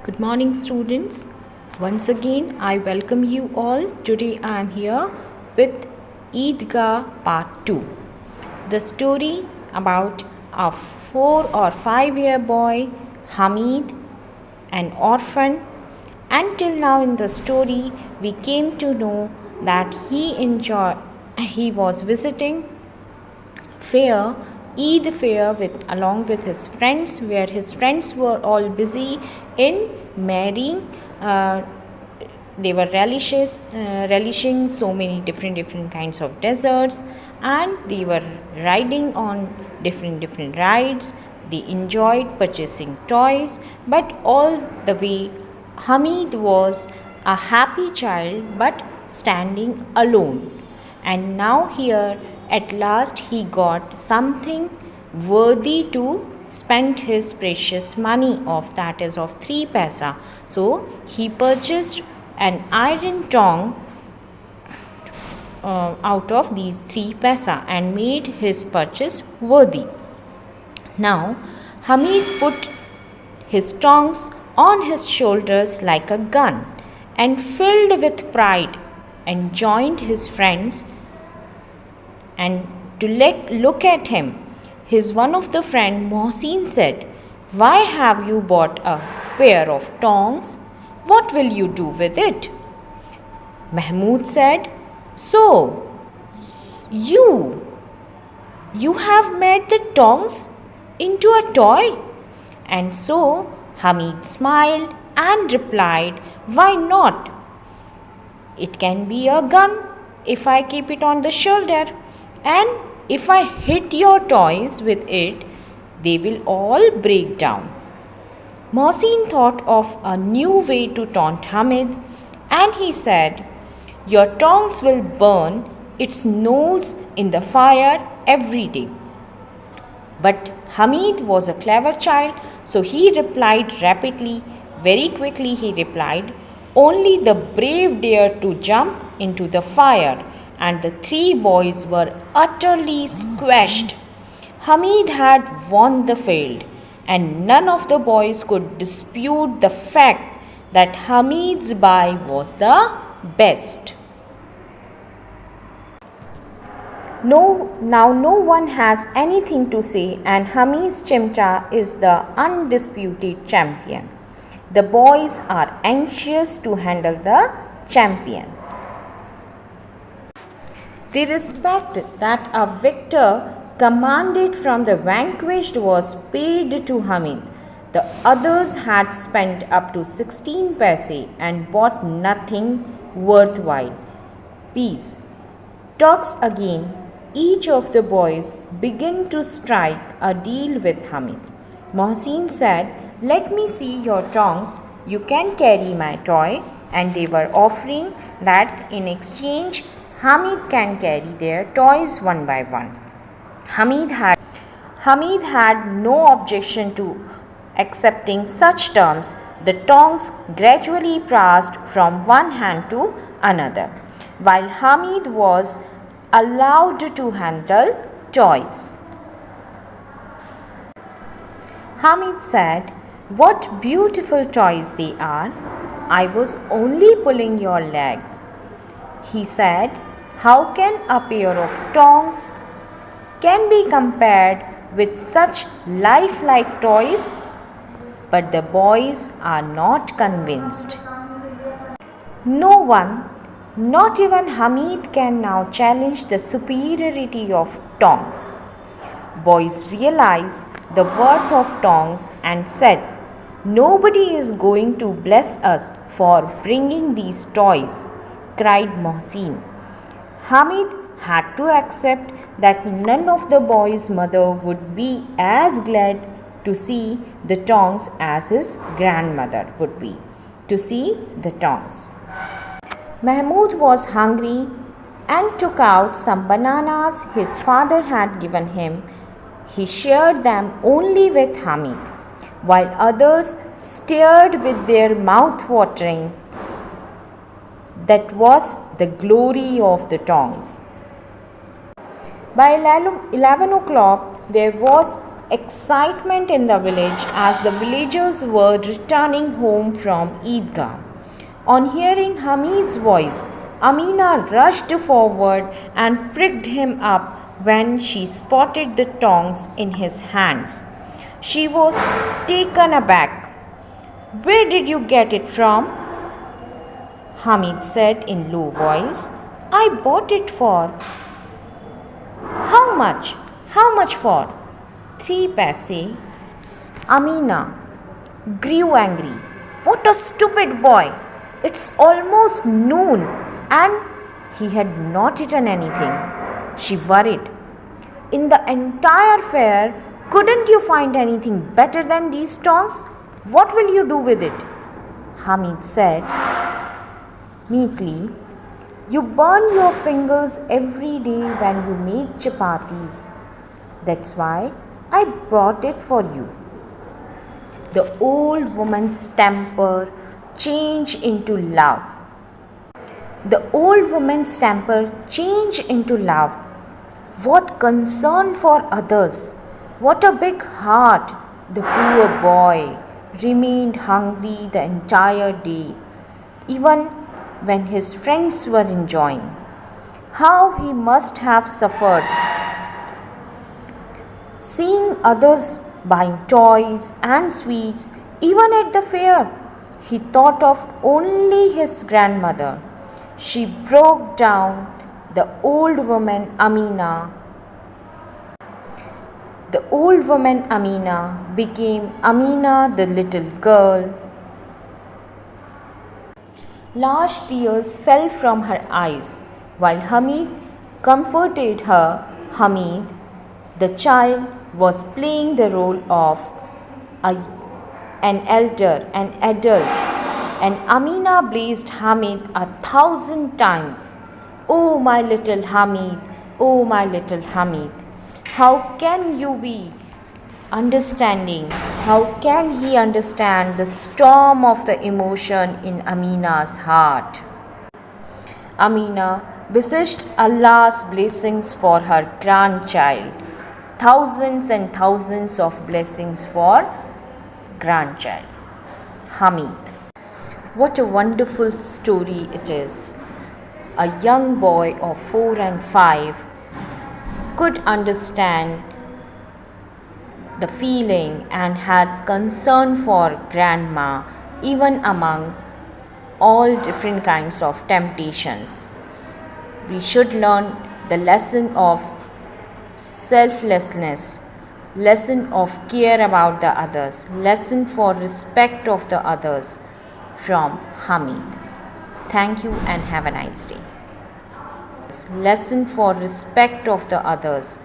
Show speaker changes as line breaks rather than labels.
Good morning, students. Once again, I welcome you all. Today I am here with Idgaah Part 2. The story about a 4 or 5 year boy, Hamid, an orphan. Until now in the story, we came to know that he was visiting fair, Eid fair along with his friends, where his friends were all busy in marrying. They were relishing so many different kinds of desserts, and they were riding on different rides. They enjoyed purchasing toys, but all the way Hamid was a happy child but standing alone. And now here at last he got something worthy to spend his precious money of, that is of 3 paisa. So he purchased an iron tong out of these 3 paisa and made his purchase worthy. Now Hamid put his tongs on his shoulders like a gun and filled with pride and joined his friends. And to look at him, his one of the friend Mohsin said, "Why have you bought a pair of tongs? What will you do with it?" Mahmud said, "So, you have made the tongs into a toy?" And so Hamid smiled and replied, "Why not? It can be a gun if I keep it on the shoulder, and if I hit your toys with it, they will all break down." Mohsin thought of a new way to taunt Hamid, and he said, "Your tongs will burn its nose in the fire every day." But Hamid was a clever child, so he replied rapidly, very quickly he replied, "Only the brave dare to jump into the fire," and the 3 boys were utterly squashed. Hamid had won the field, and none of the boys could dispute the fact that Hamid's buy was the best. Now no one has anything to say, and Hamid's chimta is the undisputed champion. The boys are anxious to handle the champion. They respect that a victor commanded from the vanquished was paid to Hamid. The others had spent up to 16 paise and bought nothing worthwhile. Peace. Talks again. Each of the boys began to strike a deal with Hamid. Mohsin said, "Let me see your tongs. You can carry my toy." And they were offering that in exchange Hamid can carry their toys one by one. Hamid had no objection to accepting such terms. The tongs gradually passed from one hand to another, while Hamid was allowed to handle toys. Hamid said, "What beautiful toys they are! I was only pulling your legs." He said, "How can a pair of tongs can be compared with such lifelike toys?" But the boys are not convinced. No one, not even Hamid, can now challenge the superiority of tongs. Boys realized the worth of tongs and said, "Nobody is going to bless us for bringing these toys," cried Mohsin. Hamid had to accept that none of the boys' mother would be as glad to see the tongs as his grandmother would be to see the tongs. Mahmud was hungry and took out some bananas his father had given him. He shared them only with Hamid, while others stared with their mouth watering. That was the glory of the tongs. By 11 o'clock, there was excitement in the village as the villagers were returning home from Idgaah. On hearing Hamid's voice, Amina rushed forward and pricked him up when she spotted the tongs in his hands. She was taken aback. "Where did you get it from?" Hamid said in low voice. "I bought it for." "How much? How much for?" "3 paise." Amina grew angry. "What a stupid boy! It's almost noon and he had not eaten anything." She worried. "In the entire fair, couldn't you find anything better than these tongs? What will you do with it?" Hamid said meekly, "You burn your fingers every day when you make chapatis. That's why I brought it for you." The old woman's temper changed into love. The old woman's temper changed into love. What concern for others! What a big heart! The poor boy remained hungry the entire day, even when his friends were enjoying. How he must have suffered seeing others buying toys and sweets even at the fair. He thought of only his grandmother. She broke down. The old woman Amina became Amina the little girl. Large tears fell from her eyes. While Hamid comforted her, Hamid, the child, was playing the role of an adult, and Amina blessed Hamid 1,000 times. "Oh, my little Hamid, oh, my little Hamid." How can you be understanding? How can he understand the storm of the emotion in Amina's heart? Amina beseeched Allah's blessings for her grandchild. Thousands and thousands of blessings for grandchild. Hamid. What a wonderful story it is. A young boy of 4 and 5 could understand the feeling and had concern for grandma even among all different kinds of temptations. We should learn the lesson of selflessness, lesson of care about the others, lesson for respect of the others from Hamid. Thank you and have a nice day. Lesson for respect of the others